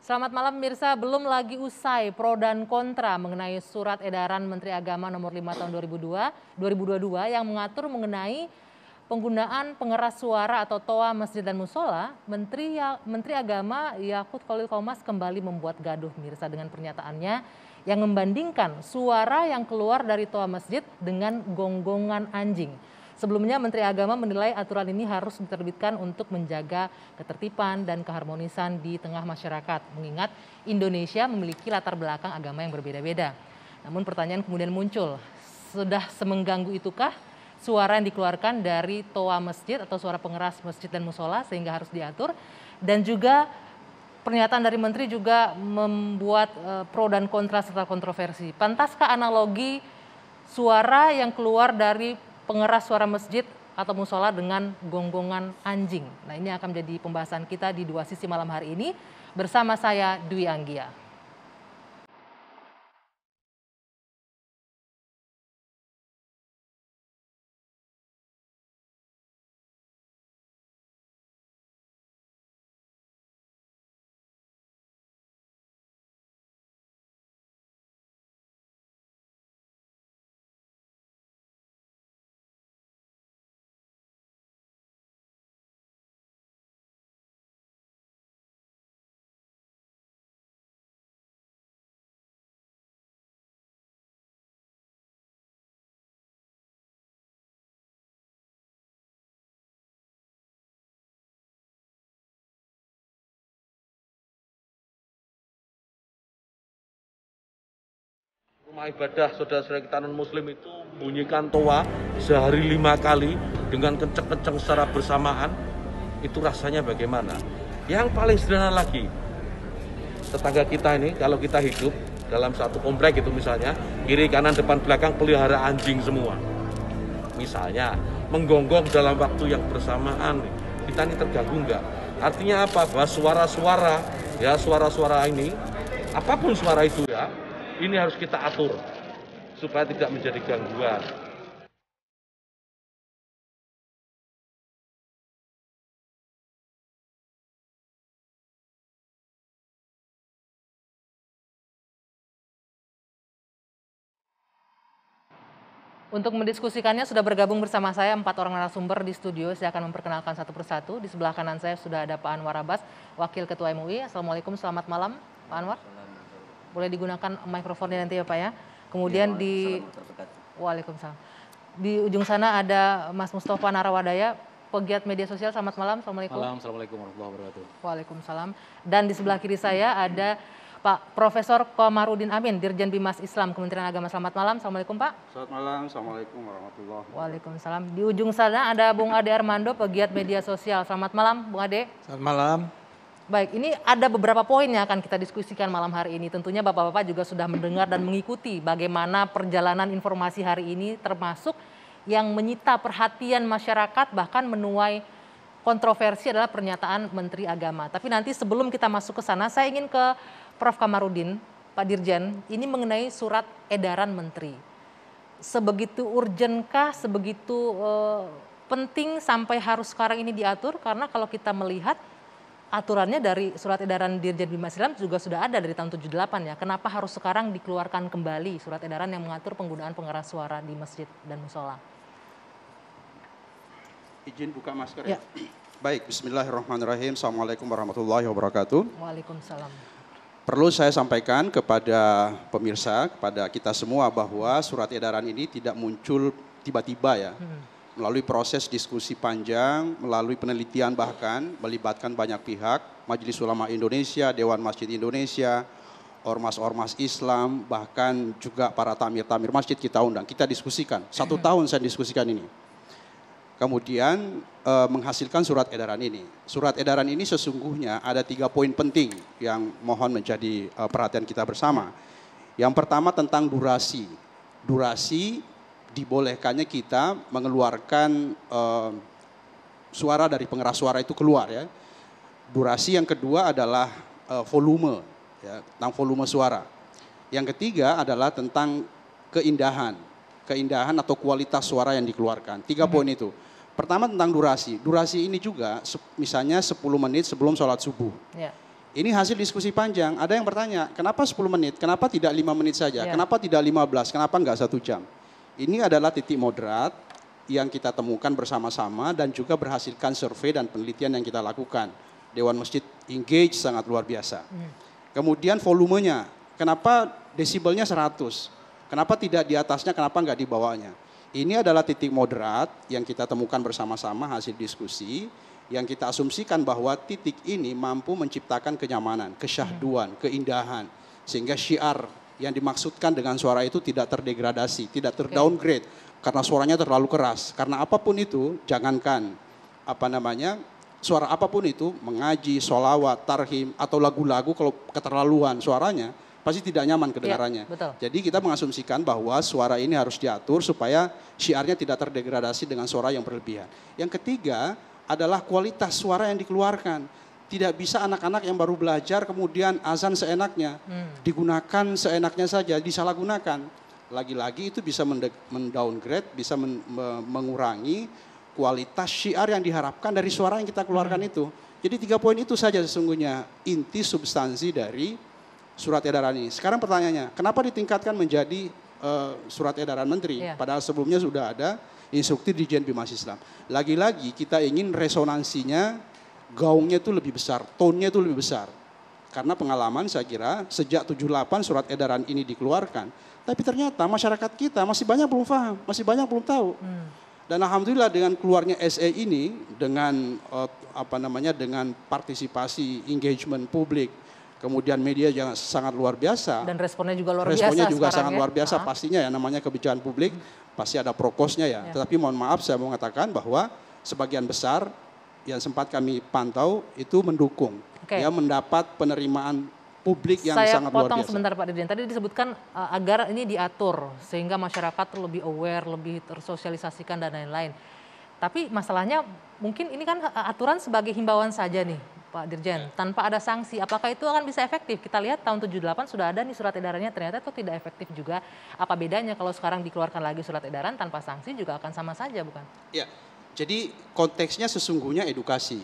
Selamat malam pemirsa, belum lagi usai pro dan kontra mengenai surat edaran Menteri Agama nomor 5 tahun 2022 yang mengatur mengenai penggunaan pengeras suara atau toa masjid dan musola. Menteri Agama Yakut Khalil Qomas kembali membuat gaduh pemirsa dengan pernyataannya yang membandingkan suara yang keluar dari toa masjid dengan gonggongan anjing. Sebelumnya Menteri Agama menilai aturan ini harus diterbitkan untuk menjaga ketertiban dan keharmonisan di tengah masyarakat, mengingat Indonesia memiliki latar belakang agama yang berbeda-beda. Namun pertanyaan kemudian muncul, sudah semengganggu itukah suara yang dikeluarkan dari toa masjid atau suara pengeras masjid dan musola sehingga harus diatur? Dan juga pernyataan dari Menteri juga membuat pro dan kontra serta kontroversi. Pantaskah analogi suara yang keluar dari pengeras suara masjid atau musola dengan gonggongan anjing? Nah, ini akan menjadi pembahasan kita di Dua Sisi malam hari ini bersama saya Dwi Anggia. Rumah ibadah saudara-saudara kita non-muslim itu bunyikan toa sehari 5 kali dengan kenceng-kenceng secara bersamaan, itu rasanya bagaimana? Yang paling sederhana lagi, tetangga kita ini kalau kita hidup dalam satu komplek itu misalnya, kiri kanan depan belakang pelihara anjing semua. Misalnya menggonggong dalam waktu yang bersamaan, kita ini terganggu enggak? Artinya apa? Bahwa suara-suara ini, apapun suara itu ya, ini harus kita atur supaya tidak menjadi gangguan. Untuk mendiskusikannya sudah bergabung bersama saya 4 orang narasumber di studio. Saya akan memperkenalkan satu persatu. Di sebelah kanan saya sudah ada Pak Anwar Abbas, Wakil Ketua MUI. Assalamualaikum, selamat malam Pak Anwar. Boleh digunakan mikrofonnya nanti ya Pak ya. Kemudian Waalaikumsalam. Di ujung sana ada Mas Mustafa Narawadaya, pegiat media sosial. Selamat malam. Assalamualaikum. Assalamualaikum warahmatullahi wabarakatuh. Waalaikumsalam. Dan di sebelah kiri saya ada Pak Profesor Komarudin Amin, Dirjen Bimas Islam Kementerian Agama. Selamat malam. Assalamualaikum Pak. Selamat malam. Assalamualaikum warahmatullahi wabarakatuh. Waalaikumsalam. Di ujung sana ada Bung Ade Armando, pegiat media sosial. Selamat malam Bung Ade. Selamat malam. Baik, ini ada beberapa poin yang akan kita diskusikan malam hari ini. Tentunya Bapak-Bapak juga sudah mendengar dan mengikuti bagaimana perjalanan informasi hari ini, termasuk yang menyita perhatian masyarakat bahkan menuai kontroversi adalah pernyataan Menteri Agama. Tapi nanti sebelum kita masuk ke sana, saya ingin ke Prof. Kamarudin, Pak Dirjen, ini mengenai surat edaran Menteri. Sebegitu urgenkah, sebegitu penting sampai harus sekarang ini diatur? Karena kalau kita melihat aturannya dari surat edaran Dirjen Bimas Islam juga sudah ada dari tahun 78 ya. Kenapa harus sekarang dikeluarkan kembali surat edaran yang mengatur penggunaan pengeras suara di masjid dan musola? Izin buka masker ya. Baik, bismillahirrahmanirrahim. Assalamualaikum warahmatullahi wabarakatuh. Waalaikumsalam. Perlu saya sampaikan kepada pemirsa, kepada kita semua bahwa surat edaran ini tidak muncul tiba-tiba ya. Melalui proses diskusi panjang, melalui penelitian bahkan melibatkan banyak pihak, Majelis Ulama Indonesia, Dewan Masjid Indonesia, ormas-ormas Islam, bahkan juga para tamir-tamir masjid kita undang, kita diskusikan. 1 tahun saya diskusikan ini. Kemudian menghasilkan surat edaran ini. Surat edaran ini sesungguhnya ada 3 poin penting yang mohon menjadi perhatian kita bersama. Yang pertama tentang durasi. Durasi dibolehkannya kita mengeluarkan suara dari pengeras suara itu keluar ya. Durasi yang kedua adalah volume, ya, tentang volume suara. Yang ketiga adalah tentang keindahan atau kualitas suara yang dikeluarkan. 3 poin itu. Pertama tentang durasi. Durasi ini juga misalnya 10 menit sebelum sholat subuh. Ya. Ini hasil diskusi panjang. Ada yang bertanya, kenapa 10 menit? Kenapa tidak 5 menit saja? Kenapa tidak 15? Kenapa enggak 1 jam? Ini adalah titik moderat yang kita temukan bersama-sama dan juga berhasilkan survei dan penelitian yang kita lakukan. Dewan Masjid engage sangat luar biasa. Kemudian volumenya, kenapa desibelnya 100? Kenapa tidak di atasnya, kenapa enggak di bawahnya? Ini adalah titik moderat yang kita temukan bersama-sama hasil diskusi, yang kita asumsikan bahwa titik ini mampu menciptakan kenyamanan, kesyahduan, keindahan. Sehingga syiar yang dimaksudkan dengan suara itu tidak terdegradasi, tidak terdowngrade. Karena suaranya terlalu keras. Karena apapun itu, jangankan suara apapun itu, mengaji, sholawat, tarhim, atau lagu-lagu kalau keterlaluan suaranya, pasti tidak nyaman kedengarannya. Jadi kita mengasumsikan bahwa suara ini harus diatur supaya syiarnya tidak terdegradasi dengan suara yang berlebihan. Yang ketiga, adalah kualitas suara yang dikeluarkan. Tidak bisa anak-anak yang baru belajar kemudian azan seenaknya, digunakan seenaknya saja, disalahgunakan. Lagi-lagi itu bisa mendowngrade, bisa mengurangi kualitas syiar yang diharapkan dari suara yang kita keluarkan itu. Jadi 3 poin itu saja sesungguhnya inti substansi dari surat edaran ini. Sekarang pertanyaannya, kenapa ditingkatkan menjadi surat edaran menteri? Padahal sebelumnya sudah ada instruktif Dirjen Bimas Islam. Lagi-lagi kita ingin resonansinya, gaungnya itu lebih besar, tone-nya itu lebih besar. Karena pengalaman saya kira sejak 78 surat edaran ini dikeluarkan, tapi ternyata masyarakat kita masih banyak belum paham, masih banyak belum tahu. Dan alhamdulillah dengan keluarnya SE ini, dengan dengan partisipasi engagement publik, kemudian media yang sangat luar biasa. Dan responnya juga luar biasa. Responnya juga sangat luar biasa pastinya ya, namanya kebijakan publik. Pasti ada prokosnya ya. Tetapi mohon maaf saya mau mengatakan bahwa sebagian besar yang sempat kami pantau itu mendukung. Ya, mendapat penerimaan publik yang sangat luar biasa. Saya potong sebentar Pak Dirjen. Tadi disebutkan agar ini diatur sehingga masyarakat lebih aware, lebih tersosialisasikan dan lain-lain. Tapi masalahnya mungkin ini kan aturan sebagai himbauan saja nih Pak Dirjen, tanpa ada sanksi. Apakah itu akan bisa efektif? Kita lihat tahun 78 sudah ada nih surat edarannya, ternyata itu tidak efektif juga. Apa bedanya kalau sekarang dikeluarkan lagi surat edaran tanpa sanksi juga akan sama saja, bukan? Ya, jadi konteksnya sesungguhnya edukasi.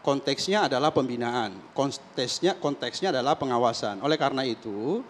Konteksnya adalah pembinaan, konteksnya adalah pengawasan. Oleh karena itu,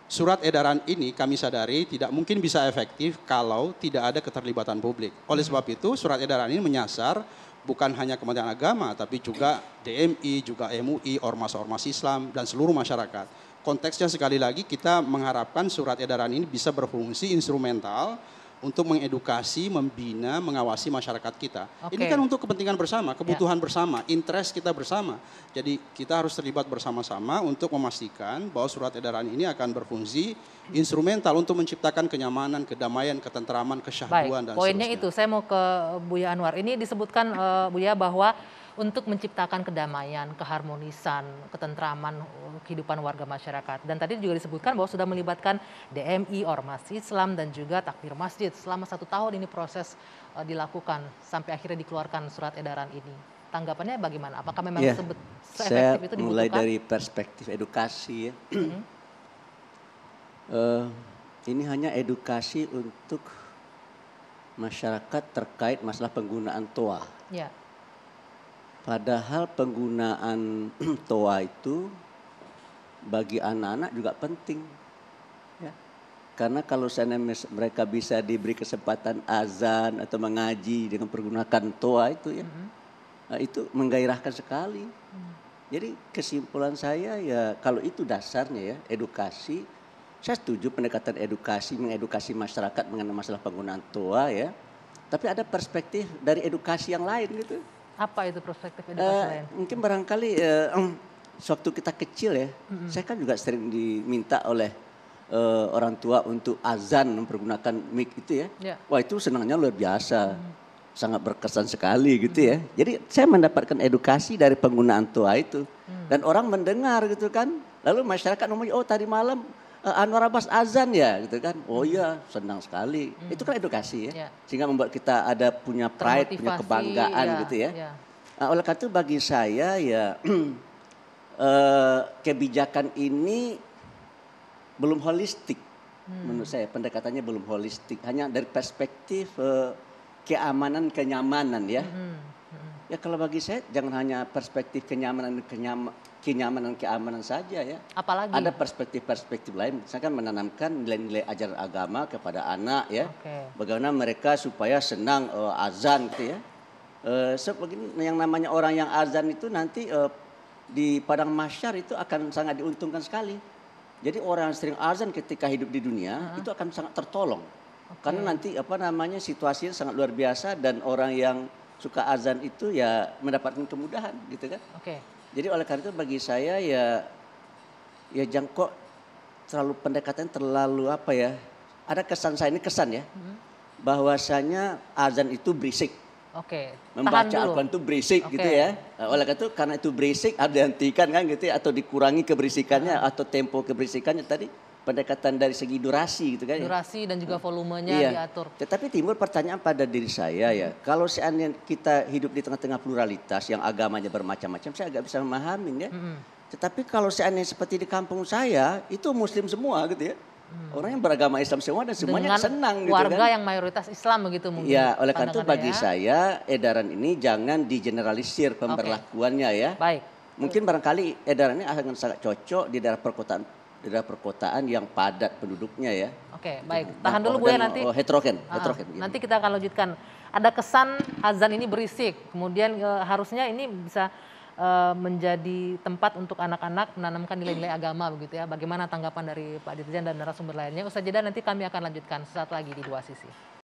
surat edaran ini kami sadari tidak mungkin bisa efektif kalau tidak ada keterlibatan publik. Oleh sebab itu, surat edaran ini menyasar bukan hanya Kementerian Agama, tapi juga DMI, juga MUI, ormas-ormas Islam, dan seluruh masyarakat. Konteksnya sekali lagi kita mengharapkan surat edaran ini bisa berfungsi instrumental untuk mengedukasi, membina, mengawasi masyarakat kita. Ini kan untuk kepentingan bersama, kebutuhan bersama, interest kita bersama. Jadi kita harus terlibat bersama-sama untuk memastikan bahwa surat edaran ini akan berfungsi instrumental untuk menciptakan kenyamanan, kedamaian, ketentraman, kesyahduan, dan poinnya seterusnya. itu, saya mau ke Buya Anwar. Ini disebutkan Buya bahwa untuk menciptakan kedamaian, keharmonisan, ketentraman kehidupan warga masyarakat. Dan tadi juga disebutkan bahwa sudah melibatkan DMI, Ormas Islam, dan juga takbir masjid. Selama 1 tahun ini proses dilakukan sampai akhirnya dikeluarkan surat edaran ini. Tanggapannya bagaimana? Apakah memang se-efektif itu dibutuhkan? Mulai dari perspektif edukasi ya. Ini hanya edukasi untuk masyarakat terkait masalah penggunaan toa. Ya. Padahal penggunaan toa itu bagi anak-anak juga penting. Ya. Karena kalau mereka bisa diberi kesempatan azan atau mengaji dengan menggunakan toa itu ya, itu menggairahkan sekali. Jadi kesimpulan saya ya kalau itu dasarnya ya edukasi, saya setuju pendekatan edukasi, mengedukasi masyarakat mengenai masalah penggunaan toa ya. Tapi ada perspektif dari edukasi yang lain gitu. Apa itu perspektif edukasi lain? Mungkin barangkali sewaktu kita kecil ya, saya kan juga sering diminta oleh orang tua untuk azan mempergunakan mic itu ya. Wah itu senangnya luar biasa, sangat berkesan sekali gitu ya. Jadi saya mendapatkan edukasi dari penggunaan toa itu. Dan orang mendengar gitu kan, lalu masyarakat ngomong, oh tadi malam Anwar Abbas azan ya gitu kan. Oh iya senang sekali. Itu kan edukasi ya. Sehingga membuat kita ada punya pride, punya kebanggaan gitu ya. Oleh karena itu bagi saya ya kebijakan ini belum holistik. Menurut saya pendekatannya belum holistik. Hanya dari perspektif keamanan, kenyamanan ya. Ya kalau bagi saya jangan hanya perspektif kenyamanan, keamanan saja ya. Apalagi? Ada perspektif-perspektif lain, misalkan menanamkan nilai-nilai ajaran agama kepada anak ya. Bagaimana mereka supaya senang azan gitu ya. Begini, yang namanya orang yang azan itu nanti di padang mahsyar itu akan sangat diuntungkan sekali. Jadi orang yang sering azan ketika hidup di dunia itu akan sangat tertolong. Karena nanti situasinya sangat luar biasa dan orang yang suka azan itu ya mendapatkan kemudahan gitu kan. Jadi oleh karena itu bagi saya ya jangan kok terlalu pendekatan terlalu ada kesan saya ini ya bahwasanya azan itu berisik. Membaca Al-Quran itu berisik gitu ya. Oleh karena itu karena itu berisik harus dihentikan kan gitu ya, atau dikurangi keberisikannya atau tempo keberisikannya tadi. Pendekatan dari segi durasi gitu kan. Durasi dan juga volumenya diatur. Tetapi timbul pertanyaan pada diri saya ya. Kalau seandainya kita hidup di tengah-tengah pluralitas yang agamanya bermacam-macam, saya agak bisa memahamin ya. Tetapi kalau seandainya seperti di kampung saya, itu muslim semua gitu ya. Orang yang beragama Islam semua dan semuanya senang gitu kan. Warga yang mayoritas Islam begitu mungkin. Ya, oleh karena itu bagi saya edaran ini jangan digeneralisir pemberlakuannya ya. Baik. Mungkin barangkali edaran ini akan sangat cocok di daerah perkotaan yang padat penduduknya ya. Baik. Tahan dulu Bu ya nanti. Heterogen. Nanti kita akan lanjutkan. Ada kesan azan ini berisik. Kemudian harusnya ini bisa menjadi tempat untuk anak-anak menanamkan nilai-nilai agama begitu ya. Bagaimana tanggapan dari Pak Dirjen dan narasumber lainnya? Usai jeda nanti kami akan lanjutkan sesaat lagi di Dua Sisi.